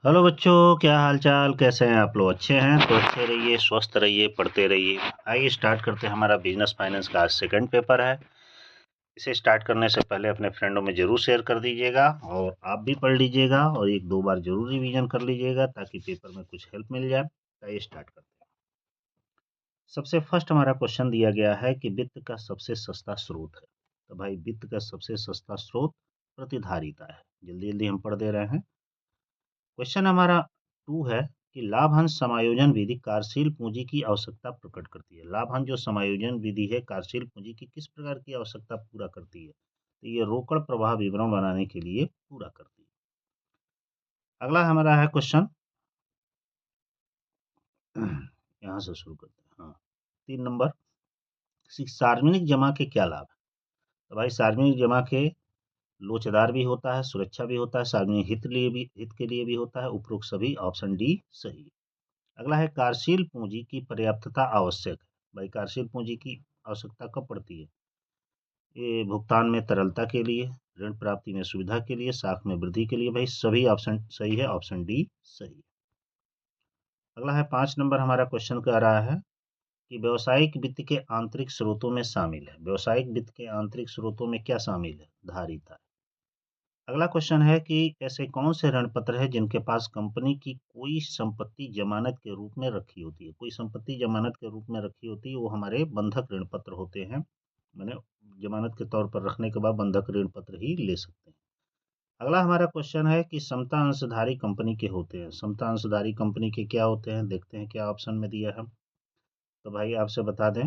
Hello बच्चों, क्या हाल चाल, कैसे हैं आप लोग? अच्छे हैं तो अच्छे रहिए, स्वस्थ रहिए, पढ़ते रहिए। आइए स्टार्ट करते हैं। हमारा बिजनेस फाइनेंस का आज सेकंड पेपर है। इसे स्टार्ट करने से पहले अपने फ्रेंडों में जरूर शेयर कर दीजिएगा और आप भी पढ़ लीजिएगा और एक दो बार जरूर रिवीजन कर लीजिएगा ताकि पेपर में कुछ हेल्प मिल जाए। आइए स्टार्ट करते हैं। सबसे फर्स्ट हमारा क्वेश्चन दिया गया है कि वित्त का सबसे सस्ता स्रोत है। तो भाई वित्त का सबसे सस्ता स्रोत प्रतिधारिता है। जल्दी जल्दी हम पढ़ दे रहे हैं। क्वेश्चन हमारा 2 है कि लाभांश समायोजन विधि कार्यशील पूंजी की आवश्यकता प्रकट करती है। लाभांश जो समायोजन विधि है कार्यशील पूंजी की किस प्रकार की आवश्यकता पूरा करती है? तो ये रोकड़ प्रवाह विवरण बनाने के लिए पूरा करती है। अगला हमारा है क्वेश्चन, यहाँ से शुरू करते हैं। हाँ, 3 नंबर, सार्वजनिक जमा के क्या लाभ है? तो भाई सार्वजनिक जमा के लोचदार भी होता है, सुरक्षा भी होता है, सार्वजनिक हित के लिए भी होता है। उपरोक्त सभी ऑप्शन डी सही है। अगला है कार्यशील पूंजी की पर्याप्तता आवश्यक है। भाई कार्यशील पूंजी की आवश्यकता कब पड़ती है? ये भुगतान में तरलता के लिए, ऋण प्राप्ति में सुविधा के लिए, साख में वृद्धि के लिए। भाई सभी ऑप्शन सही है, ऑप्शन डी सही है। अगला है 5 नंबर, हमारा क्वेश्चन कह रहा है कि व्यावसायिक वित्त के आंतरिक स्रोतों में शामिल है। व्यावसायिक वित्त के आंतरिक स्रोतों में क्या शामिल है? धारिता। अगला क्वेश्चन है कि ऐसे कौन से ऋण पत्र है जिनके पास कंपनी की कोई संपत्ति जमानत के रूप में रखी होती है? कोई संपत्ति जमानत के रूप में रखी होती है, वो हमारे बंधक ऋण पत्र होते हैं। मैंने जमानत के तौर पर रखने के बाद बंधक ऋण पत्र ही ले सकते हैं। अगला हमारा क्वेश्चन है कि समता अंशधारी कंपनी के होते हैं। समता अंशधारी कंपनी के क्या होते हैं? देखते हैं क्या ऑप्शन में दिया है। तो भाई आपसे बता दें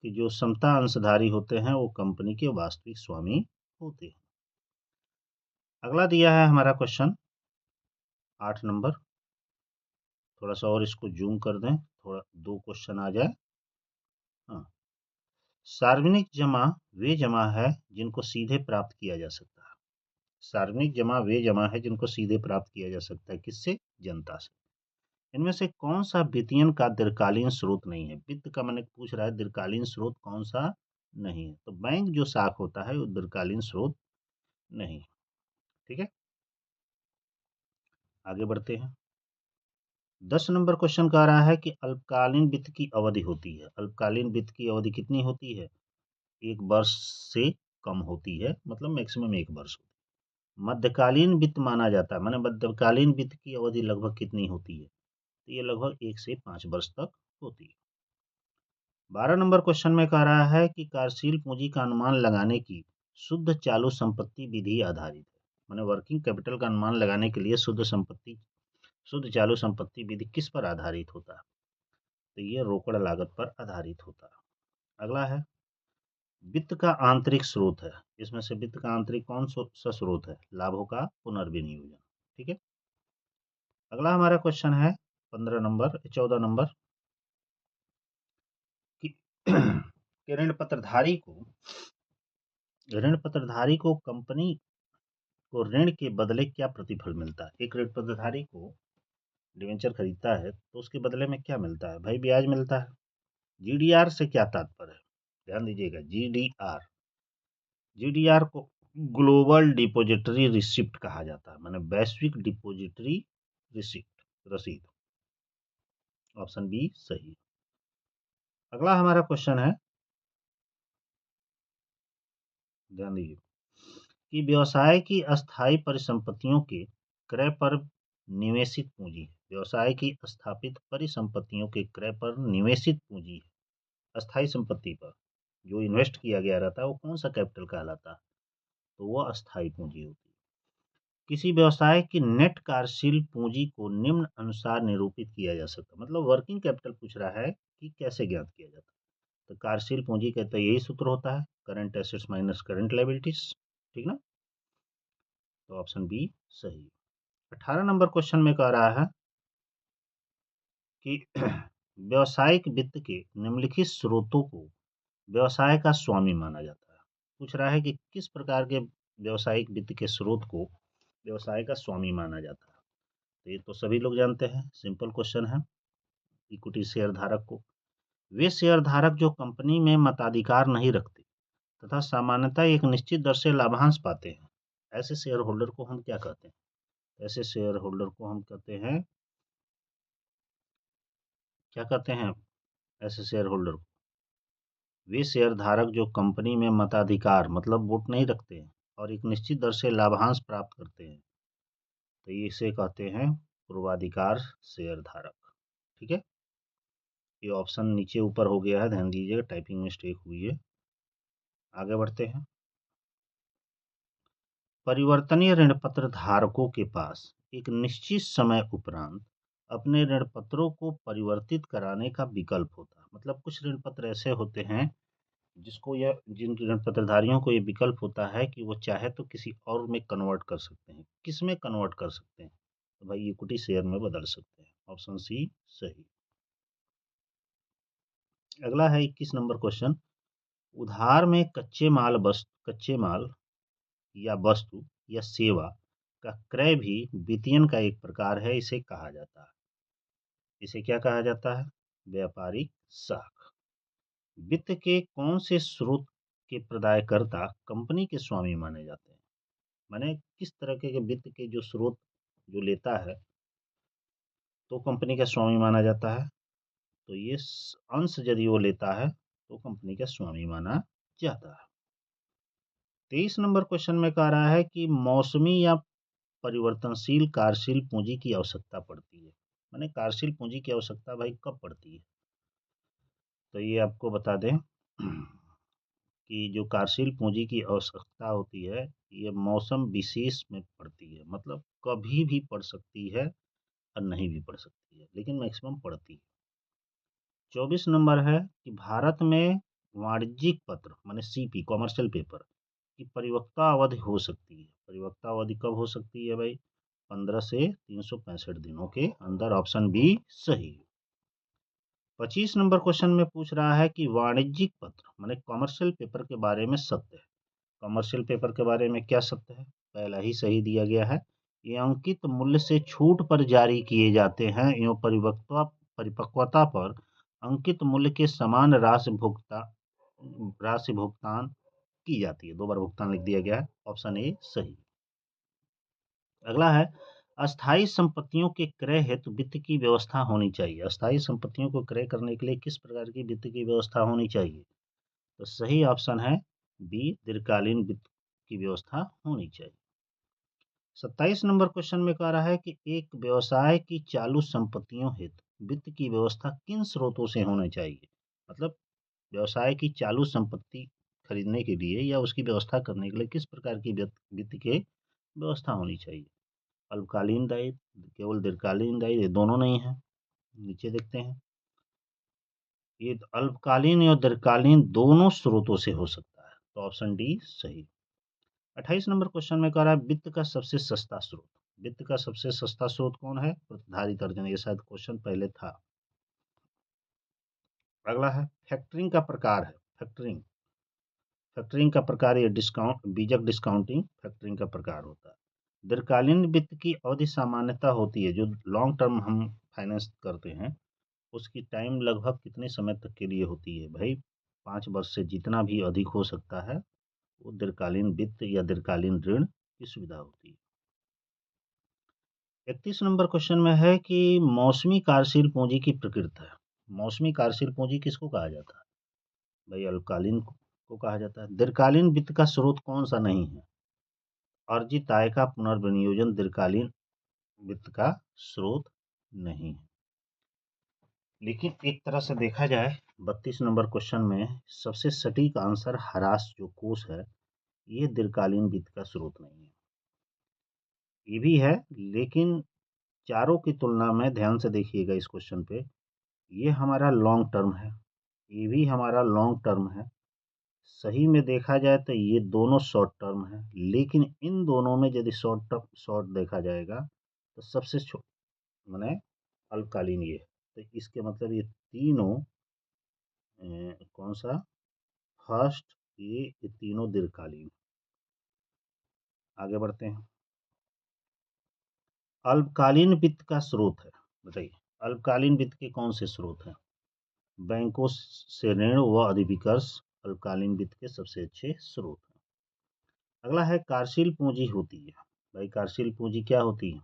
कि जो समता अंशधारी होते हैं वो कंपनी के वास्तविक स्वामी होते हैं। अगला दिया है हमारा क्वेश्चन 8 नंबर, थोड़ा सा और इसको जूम कर दें, थोड़ा 2 क्वेश्चन आ जाए। हाँ, सार्वजनिक जमा वे जमा है जिनको सीधे प्राप्त किया जा सकता है। सार्वजनिक जमा वे जमा है जिनको सीधे प्राप्त किया जा सकता है। किससे? जनता से। इनमें से कौन सा वित्तीयन का दीर्घकालीन स्रोत नहीं है? वित्त का मैंने पूछ रहा है दीर्घकालीन स्रोत कौन सा नहीं है? तो बैंक जो साख होता है वो दीर्घकालीन स्रोत नहीं। ठीक है, आगे बढ़ते हैं। 10 नंबर क्वेश्चन कह रहा है कि अल्पकालीन वित्त की अवधि होती है। अल्पकालीन वित्त की अवधि कितनी होती है? 1 वर्ष से कम होती है, मतलब मैक्सिमम 1 वर्ष होती है। मध्यकालीन वित्त माना जाता है, माने मध्यकालीन वित्त की अवधि लगभग कितनी होती है? तो ये लगभग 1 से 5 वर्ष तक होती है। 12 नंबर क्वेश्चन में कह रहा है कि कार्यशील पूंजी का अनुमान लगाने की शुद्ध चालू संपत्ति विधि आधारित है। माने वर्किंग कैपिटल का अनुमान लगाने के लिए शुद्ध चालू संपत्ति विधि किस पर आधारित होता है? तो ये रोकड़ लागत पर आधारित होता है। अगला है वित्त का आंतरिक स्रोत है। इसमें से वित्त का आंतरिक कौन सा स्रोत है? लाभों का पुनर्विनियोजन। ठीक है, अगला हमारा क्वेश्चन है 14 नंबर कि कि ऋण पत्रधारी को कंपनी को ऋण के बदले क्या प्रतिफल मिलता है? एक ऋण पत्रधारी को डिवेंचर खरीदता है तो उसके बदले में क्या मिलता है? भाई ब्याज मिलता है। जीडीआर से क्या तात्पर्य है? ध्यान दीजिएगा, जीडीआर को ग्लोबल डिपॉजिटरी रिसिप्ट कहा जाता है, माने वैश्विक डिपॉजिटरी रिसिप्ट रसीद। ऑप्शन बी सही। अगला हमारा क्वेश्चन है, ध्यान दीजिए, कि व्यवसाय की अस्थायी परिसंपत्तियों के क्रय पर निवेशित पूंजी। व्यवसाय की स्थापित परिसंपत्तियों के क्रय पर निवेशित पूंजी है। अस्थायी संपत्ति पर जो इन्वेस्ट किया गया रहता है वो कौन सा कैपिटल कहलाता है? तो वो अस्थायी पूंजी होती है। किसी व्यवसाय की नेट कार्यशील पूंजी को निम्न अनुसार निरूपित किया जा सकता है। मतलब वर्किंग कैपिटल पूछ रहा है कि कैसे ज्ञात किया जाता है? तो कार्यशील पूंजी का तो यही सूत्र होता है, current assets minus current liabilities. ठीक ना, तो ऑप्शन बी सही। 18 नंबर क्वेश्चन में कह रहा है कि व्यवसायिक वित्त के निम्नलिखित स्रोतों को व्यवसाय का स्वामी माना जाता है। पूछ रहा है कि किस प्रकार के व्यवसायिक वित्त के स्रोत को व्यवसाय का स्वामी माना जाता है? तो ये तो सभी लोग जानते हैं, सिंपल क्वेश्चन है। इक्विटी शेयर धारक को, वे शेयर धारक जो कंपनी में मताधिकार नहीं रखते तथा सामान्यतः एक निश्चित दर से लाभांश पाते हैं, ऐसे शेयर होल्डर को हम क्या कहते हैं? ऐसे शेयर होल्डर को हम कहते हैं, क्या कहते हैं ऐसे शेयर होल्डर को? वे शेयर धारक जो कंपनी में मताधिकार मतलब वोट नहीं रखते हैं और एक निश्चित दर से लाभांश प्राप्त करते हैं, तो ये इसे कहते हैं पूर्वाधिकार शेयर धारक। ठीक है, ये ऑप्शन नीचे ऊपर हो गया है, ध्यान दीजिएगा, टाइपिंग मिस्टेक हुई है। आगे बढ़ते हैं। परिवर्तनीय ऋण पत्र धारकों के पास एक निश्चित समय उपरांत अपने ऋण पत्रों को परिवर्तित कराने का विकल्प होता है। मतलब कुछ ऋण पत्र ऐसे होते हैं जिसको यह जिन ऋण पत्रधारियों को ये विकल्प होता है कि वो चाहे तो किसी और में कन्वर्ट कर सकते हैं। किस में कन्वर्ट कर सकते हैं? तो भाई इक्विटी शेयर में बदल सकते हैं। ऑप्शन सी सही। अगला है 21 नंबर क्वेश्चन। उधार में कच्चे माल या वस्तु या सेवा का क्रय भी वित्तीयन का एक प्रकार है, इसे कहा जाता है। इसे क्या कहा जाता है? व्यापारिक साख। वित्त के कौन से स्रोत के प्रदायकर्ता कंपनी के स्वामी माने जाते हैं? माने किस तरह के वित्त के जो स्रोत जो लेता है तो कंपनी का स्वामी माना जाता है? तो ये अंश यदि वो लेता है तो कंपनी का स्वामी माना जाता है। 23 नंबर क्वेश्चन में कह रहा है कि मौसमी या परिवर्तनशील कार्यशील पूंजी की आवश्यकता पड़ती है। माने कार्यशील पूंजी की आवश्यकता भाई कब पड़ती है? तो ये आपको बता दें कि जो कार्यशील पूंजी की आवश्यकता होती है ये मौसम विशेष में पड़ती है। मतलब कभी भी पड़ सकती है और नहीं भी पड़ सकती है, लेकिन मैक्सिमम पड़ती है। 24 नंबर है कि भारत में वाणिज्यिक पत्र माने सीपी कॉमर्शियल पेपर की परिपक्वता अवधि हो सकती है। परिपक्वता अवधि कब हो सकती है भाई? 15 से 365 दिनों के अंदर। ऑप्शन बी सही। 25 नंबर क्वेश्चन में पूछ रहा है कि वाणिज्यिक पत्र माने कॉमर्शियल पेपर के बारे में सत्य है। कॉमर्शियल पेपर के बारे में क्या सत्य है? पहला ही सही दिया गया है। ये अंकित मूल्य से छूट पर जारी किए जाते हैं एवं परिपक्वता पर अंकित मूल्य के समान राशि भुगतान की जाती है। 2 बार भुगतान लिख दिया गया है। ऑप्शन ए सही। अगला है अस्थायी संपत्तियों के क्रय हेतु वित्त की व्यवस्था होनी चाहिए। अस्थायी संपत्तियों को क्रय करने के लिए किस प्रकार की वित्त की व्यवस्था होनी चाहिए? तो सही ऑप्शन है बी, दीर्घकालीन वित्त की व्यवस्था होनी चाहिए। 27 नंबर क्वेश्चन में कह रहा है कि एक व्यवसाय की चालू संपत्तियों हेतु वित्त की व्यवस्था किन स्रोतों से होनी चाहिए? मतलब व्यवसाय की चालू संपत्ति खरीदने के लिए या उसकी व्यवस्था करने के लिए किस प्रकार की वित्त की व्यवस्था होनी चाहिए? अल्पकालीन दायित्व, केवल दीर्घकालीन दायित्व, ये दोनों नहीं है। नीचे देखते हैं। ये अल्पकालीन और दीर्घकालीन दोनों स्रोतों से हो सकता है, तो ऑप्शन डी सही। 28 नंबर क्वेश्चन में कह रहा है वित्त का सबसे सस्ता स्रोत। वित्त का सबसे सस्ता स्रोत कौन है? प्रतिधारित अर्जन। ये शायद क्वेश्चन पहले था। अगला है फैक्टरिंग का प्रकार है। फैक्टरिंग फैक्टरिंग का प्रकार ये बीजक डिस्काउंटिंग फैक्टरिंग का प्रकार होता है। दीर्घकालीन वित्त की अवधि सामान्यता होती है, जो लॉन्ग टर्म हम फाइनेंस करते हैं उसकी टाइम लगभग कितने समय तक के लिए होती है भाई? 5 वर्ष से जितना भी अधिक हो सकता है वो दीर्घकालीन वित्त या दीर्घकालीन ऋण की सुविधा होती है। 31 नंबर क्वेश्चन में है कि मौसमी कार्यशील पूंजी की प्रकृति है। मौसमी कार्यशील पूंजी किसको कहा जाता है? भाई अल्पकालीन को कहा जाता है। दीर्घकालीन वित्त का स्रोत कौन सा नहीं है? अर्जित आय का पुनर्विनियोजन दीर्घकालीन वित्त का स्रोत नहीं है। लेकिन एक तरह से देखा जाए 32 नंबर क्वेश्चन में सबसे सटीक आंसर हरास जो कोष है ये दीर्घकालीन वित्त का स्रोत नहीं है। ये भी है, लेकिन चारों की तुलना में ध्यान से देखिएगा इस क्वेश्चन पे, ये हमारा लॉन्ग टर्म है, ये भी हमारा लॉन्ग टर्म है। सही में देखा जाए तो ये दोनों शॉर्ट टर्म है, लेकिन इन दोनों में यदि शॉर्ट देखा जाएगा तो सबसे माने अल्पकालीन ये है। तो इसके मतलब ये तीनों कौन सा फर्स्ट ये तीनों दीर्घकालीन। आगे बढ़ते हैं। अल्पकालीन वित्त का स्रोत है, बताइए अल्पकालीन वित्त के कौन से स्रोत हैं? बैंकों से ऋण व अधिविकर्ष अल्पकालीन वित्त के सबसे अच्छे स्रोत हैं। अगला है कार्यशील पूंजी होती है। भाई कार्यशील पूंजी क्या होती है?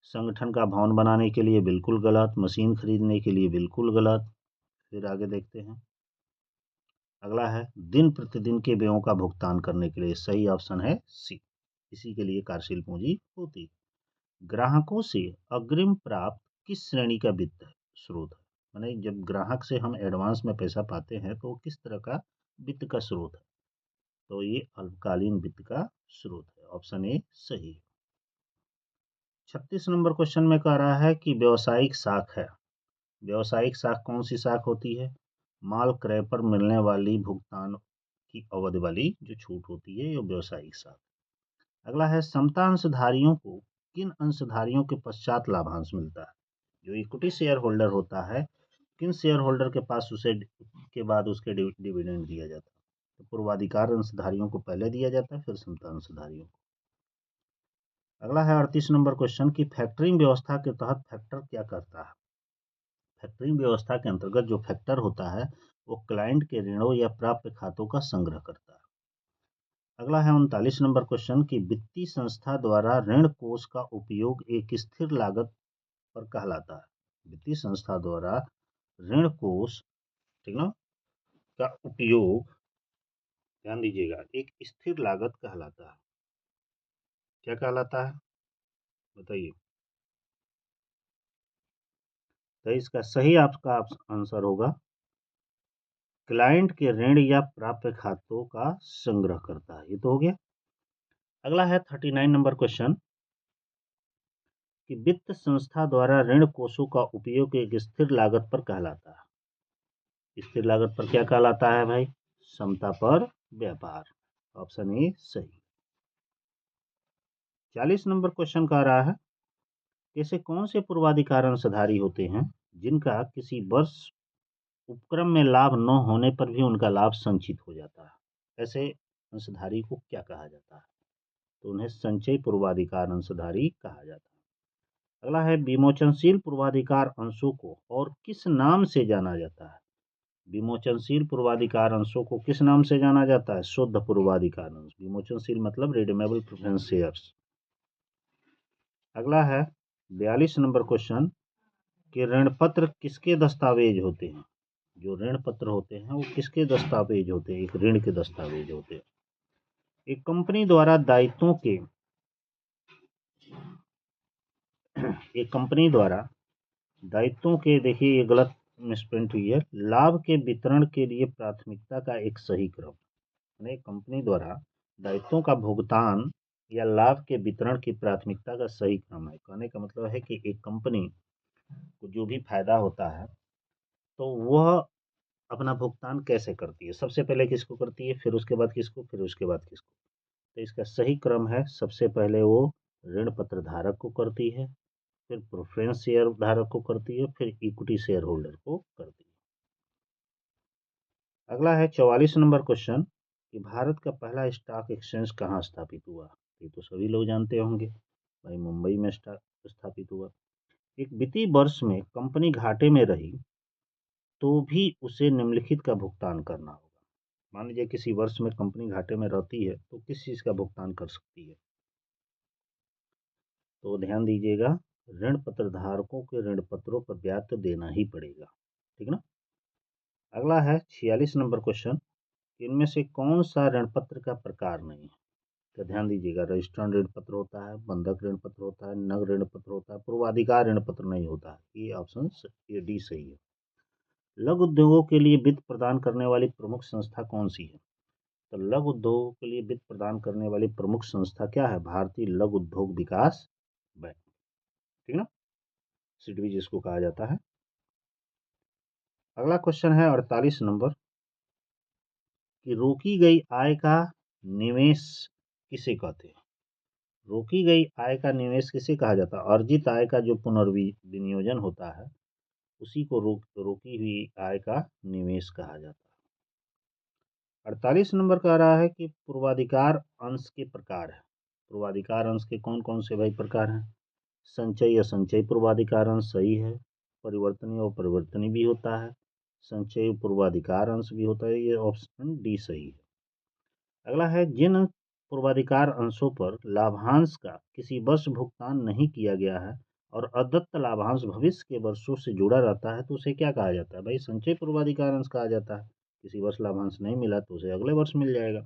संगठन का भवन बनाने के लिए बिल्कुल गलत, मशीन खरीदने के लिए बिल्कुल गलत। फिर आगे देखते हैं। अगला है दिन प्रतिदिन के व्ययों का भुगतान करने के लिए, सही ऑप्शन है सी, इसी के लिए कार्यशील पूंजी होती है। ग्राहकों से अग्रिम प्राप्त किस श्रेणी का वित्त स्रोत है? माने जब ग्राहक से हम एडवांस में पैसा पाते हैं तो किस तरह का वित्त का स्रोत है? तो ये अल्पकालीन वित्त का स्रोत है, ऑप्शन ए सही है। 36 नंबर क्वेश्चन में कह रहा है कि व्यवसायिक साख है। व्यवसायिक साख कौन सी साख होती है? माल क्रय पर मिलने वाली भुगतान की अवधि वाली जो छूट होती है, ये व्यवसायिक साख। अगला है समता अंशधारियों को किन अंशधारियों के पश्चात लाभांश मिलता है? जो इक्विटी शेयर होल्डर होता है, किन शेयर होल्डर के पास उसे के बाद उसके डिविडेंड दिया जाता है? तो पूर्वाधिकार अंशधारियों को पहले दिया जाता है, फिर समता अंशधारियों को। अगला है 38 नंबर क्वेश्चन की फैक्टरिंग व्यवस्था के तहत फैक्टर क्या करता है? फैक्टरिंग व्यवस्था के अंतर्गत जो फैक्टर होता है वो क्लाइंट के ऋणों या प्राप्य खातों का संग्रह करता है। अगला है 39 नंबर क्वेश्चन की वित्तीय संस्था द्वारा ऋण कोष का उपयोग एक स्थिर लागत पर कहलाता है। वित्तीय संस्था द्वारा ऋण कोष, ठीक ना, का उपयोग, ध्यान दीजिएगा, एक स्थिर लागत कहलाता है। क्या कहलाता है बताइए? तो इसका सही आपका आंसर होगा क्लाइंट के ऋण या प्राप्य खातों का संग्रह करता है। ये तो हो गया। अगला है 39 नंबर क्वेश्चन कि वित्त संस्था द्वारा ऋण कोषों का उपयोग एक स्थिर लागत पर कहलाता है। स्थिर लागत पर क्या कहलाता है भाई? समता पर व्यापार, ऑप्शन ए सही। 40 नंबर क्वेश्चन कह रहा है ऐसे कौन से पूर्वाधिकार अंशधारी होते हैं जिनका किसी वर्ष उपक्रम में लाभ न होने पर भी उनका लाभ संचित हो जाता है? ऐसे अंशधारी को क्या कहा जाता है? तो उन्हें संचयी पूर्वाधिकार अंशधारी कहा जाता है। अगला है विमोचनशील पूर्वाधिकार अंशों को और किस नाम से जाना जाता है? विमोचनशील पूर्वाधिकार अंशों को किस नाम से जाना जाता है? शुद्ध पूर्वाधिकार अंश। विमोचनशील मतलब रिडीमेबल प्रेफरेंस शेयर्स। अगला है 42 नंबर क्वेश्चन कि ऋण पत्र किसके दस्तावेज होते हैं? जो ऋण पत्र होते हैं वो किसके दस्तावेज होते हैं? एक ऋण के दस्तावेज होते हैं। एक कंपनी द्वारा दायित्वों के एक कंपनी द्वारा दायित्वों के, देखिए ये गलत मिसप्रिंट हुई है, लाभ के वितरण के लिए प्राथमिकता का एक सही क्रम। कंपनी द्वारा दायित्वों का भुगतान या लाभ के वितरण की प्राथमिकता का सही क्रम है। कहने का मतलब है कि एक कंपनी को जो भी फायदा होता है तो वह अपना भुगतान कैसे करती है? सबसे पहले किसको करती है, फिर उसके बाद किसको, फिर उसके बाद किसको? तो इसका सही क्रम है सबसे पहले वो ऋण पत्र धारक को करती है, फिर प्रेफरेंस शेयर धारक को करती है, फिर इक्विटी शेयर होल्डर को करती है। अगला है 44 नंबर क्वेश्चन कि भारत का पहला स्टॉक एक्सचेंज कहाँ स्थापित हुआ? ये तो सभी लोग जानते होंगे भाई, मुंबई में स्थापित हुआ। एक वित्तीय वर्ष में कंपनी घाटे में रही तो भी उसे निम्नलिखित का भुगतान करना होगा। मान लीजिए किसी वर्ष में कंपनी घाटे में रहती है तो किस चीज़ का भुगतान कर सकती है? तो ध्यान दीजिएगा, ऋण पत्र धारकों के ऋण पत्रों पर ब्याज तो देना ही पड़ेगा, ठीक ना। अगला है 46 नंबर क्वेश्चन, इनमें से कौन सा ऋण पत्र का प्रकार नहीं है? तो ध्यान दीजिएगा, रजिस्टर्ड ऋण पत्र होता है, बंधक ऋण पत्र होता है, नगद ऋण पत्र होता है, पूर्वाधिकार ऋण पत्र नहीं होता है। ये ऑप्शन ये डी सही है। लघु उद्योगों के लिए वित्त प्रदान करने वाली प्रमुख संस्था कौन सी है? तो लघु उद्योगों के लिए वित्त प्रदान करने वाली प्रमुख संस्था क्या है? भारतीय लघु उद्योग विकास बैंक, ठीक ना, सिडबी जिसको कहा जाता है। अगला क्वेश्चन है 48 नंबर कि रोकी गई आय का निवेश किसे कहते हैं? रोकी गई आय का निवेश किसे कहा जाता है? अर्जित आय का जो पुनर्विनियोजन होता है उसी को रोकी हुई आय का निवेश कहा जाता है। 48 नंबर कह रहा है कि पूर्वाधिकार अंश के प्रकार है। पूर्वाधिकार अंश के कौन कौन से भाई प्रकार हैं? संचयी असंचयी पूर्वाधिकार अंश सही है, परिवर्तनीय और परिवर्तनीय भी होता है, संचयी पूर्वाधिकार अंश भी होता है, ये ऑप्शन डी सही है। अगला है जिन पूर्वाधिकार अंशों पर लाभांश का किसी वर्ष भुगतान नहीं किया गया है और अदत्त लाभांश भविष्य के वर्षों से जुड़ा रहता है तो उसे क्या कहा जाता है? भाई संचय पूर्वाधिकार अंश कहा जाता है। किसी वर्ष लाभांश नहीं मिला तो उसे अगले वर्ष मिल जाएगा।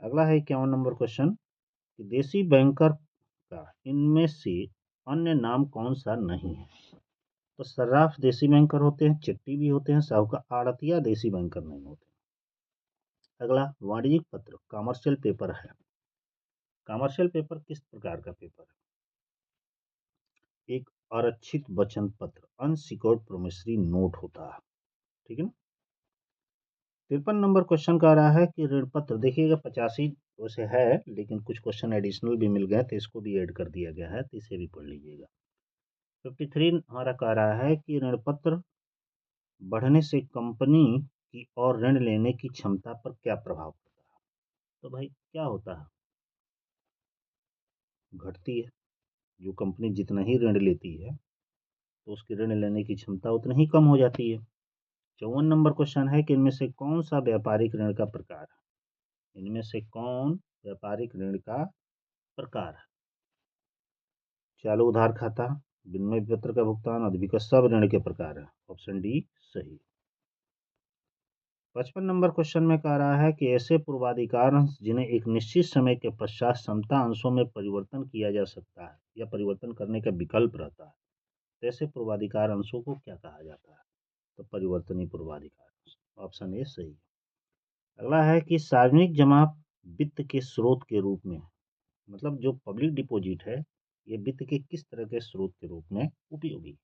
अगला है 51 नंबर क्वेश्चन कि देसी बैंकर का इनमें से अन्य नाम कौन सा नहीं है? तो सर्राफ देसी बैंकर होते हैं, चिट्टी भी होते हैं, साहूकार आड़तिया देसी बैंकर नहीं होते। अगला वाणिज्यिक पत्र कॉमर्शियल पेपर है। कॉमर्शियल पेपर किस प्रकार का पेपर है? एक आरक्षित वचन पत्र अनसिक्योर्ड प्रोमिसरी नोट होता है। ठीक है ना। 53 नंबर क्वेश्चन का रहा है कि ऋण पत्र, देखिएगा 85 वैसे है लेकिन कुछ क्वेश्चन एडिशनल भी मिल गए तो इसको भी ऐड कर दिया गया है तो इसे भी पढ़ लीजिएगा। 53 हमारा कह रहा है कि ऋण पत्र बढ़ने से कंपनी की और ऋण लेने की क्षमता पर क्या प्रभाव पड़ता है? तो भाई क्या होता है? घटती है। जो कंपनी जितना ही ऋण लेती है तो उसकी ऋण लेने की क्षमता उतनी ही कम हो जाती है। 54 नंबर क्वेश्चन है कि इनमें से कौन सा व्यापारिक ऋण का प्रकार है? इनमें से कौन व्यापारिक ऋण का प्रकार है? चालू उधार खाता, विनिमय पत्र का भुगतान, अधिविका सब ऋण के प्रकार है। ऑप्शन डी सही। 55 नंबर क्वेश्चन में कह रहा है कि ऐसे पूर्वाधिकार अंश जिन्हें एक निश्चित समय के पश्चात समता अंशों में परिवर्तन किया जा सकता है या परिवर्तन करने का विकल्प रहता है, तो ऐसे पूर्वाधिकार अंशों को क्या कहा जाता है? तो परिवर्तनीय पूर्वाधिकार अंश। ऑप्शन ए सही। अगला है कि सार्वजनिक जमा वित्त के स्रोत के रूप में, मतलब जो पब्लिक डिपॉजिट है ये वित्त के किस तरह के स्रोत के रूप में उपयोगी?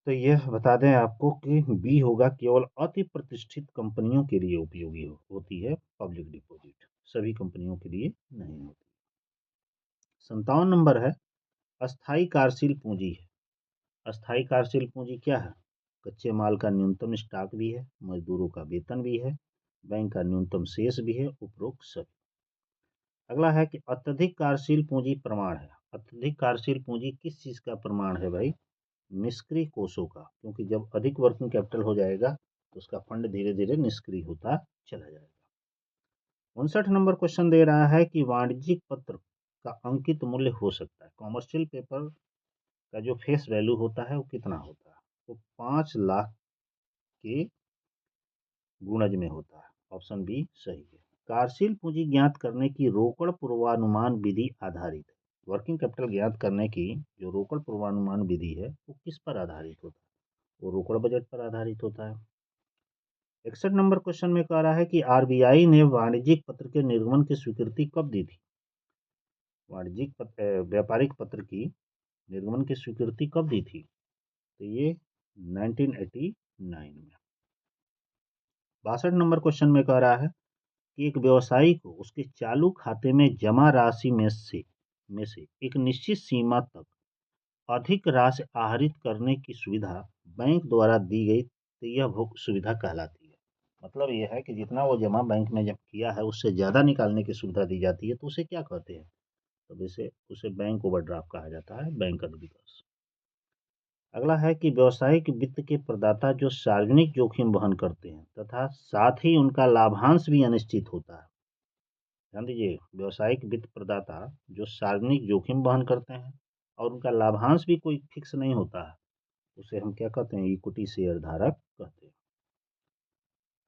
तो यह बता दें आपको कि बी होगा, केवल अति प्रतिष्ठित कंपनियों के लिए उपयोगी होती है पब्लिक डिपॉजिट, सभी कंपनियों के लिए नहीं होती। 57 नंबर है अस्थाई कार्यशील पूंजी है। अस्थाई कार्यशील पूंजी क्या है? कच्चे माल का न्यूनतम स्टॉक भी है, मजदूरों का वेतन भी है, बैंक का न्यूनतम शेष भी है, उपरोक्त सभी। अगला है कि अत्यधिक कार्यशील पूंजी प्रमाण है। अत्यधिक कार्यशील पूंजी किस चीज का प्रमाण है भाई? निष्क्रिय कोषों का, क्योंकि जब अधिक वर्किंग कैपिटल हो जाएगा तो उसका फंड धीरे धीरे निष्क्रिय होता चला जाएगा। 59 नंबर क्वेश्चन दे रहा है कि वाणिज्यिक पत्र का अंकित मूल्य हो सकता है, कॉमर्शियल पेपर का जो फेस वैल्यू होता है वो कितना होता है? वो 5 लाख के गुणज में होता है। ऑप्शन बी सही है। कार्यशील पूंजी ज्ञात करने की रोकड़ पूर्वानुमान विधि आधारित है। वर्किंग कैपिटल ज्ञात करने की जो रोकड़ पूर्वानुमान विधि है वो किस पर आधारित होता है? वो रोकड़ बजट पर आधारित होता है। 61 नंबर क्वेश्चन में कह रहा है कि आरबीआई ने वाणिज्यिक पत्र के निर्गमन की स्वीकृति कब दी थी? वाणिज्यिक व्यापारिक पत्र की निर्गमन की स्वीकृति कब दी थी? तो ये 1989 में। 62 नंबर क्वेश्चन में कह रहा है कि एक व्यवसायी को उसके चालू खाते में जमा राशि में से एक निश्चित सीमा तक अधिक राशि आहरित करने की सुविधा बैंक द्वारा दी गई तो यह सुविधा कहलाती है। मतलब यह है कि जितना वो जमा बैंक में जब किया है उससे ज़्यादा निकालने की सुविधा दी जाती है तो उसे क्या कहते हैं? तो वैसे उसे बैंक ओवरड्राफ्ट कहा जाता है, बैंक अधिविकास। अगला है कि व्यावसायिक वित्त के प्रदाता जो सार्वजनिक जोखिम वहन करते हैं तथा साथ ही उनका लाभांश भी अनिश्चित होता है। ध्यान दीजिए, व्यावसायिक वित्त प्रदाता जो सार्वजनिक जोखिम वहन करते हैं और उनका लाभांश भी कोई फिक्स नहीं होता है, उसे हम क्या कहते हैं? इक्विटी शेयर धारक कहते हैं।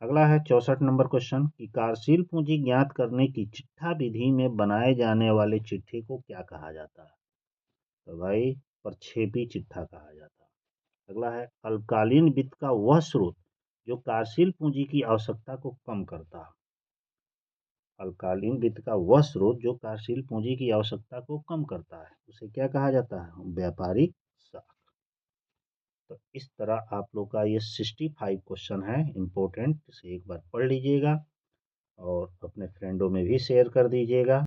अगला है 64 नंबर क्वेश्चन कि कार्यशील पूंजी ज्ञात करने की चिट्ठा विधि में बनाए जाने वाले चिट्ठे को क्या कहा जाता है? तो भाई प्रक्षेपी चिट्ठा कहा जाता है। अगला है अल्पकालीन वित्त का वह स्रोत जो कार्यशील पूंजी की आवश्यकता को कम करता है। अल्पकालीन वित्त का वह स्रोत जो कार्यशील पूंजी की आवश्यकता को कम करता है उसे क्या कहा जाता है? व्यापारिक साख। तो इस तरह आप लोग का ये 65 क्वेश्चन है इम्पोर्टेंट, इसे एक बार पढ़ लीजिएगा और अपने फ्रेंडों में भी शेयर कर दीजिएगा।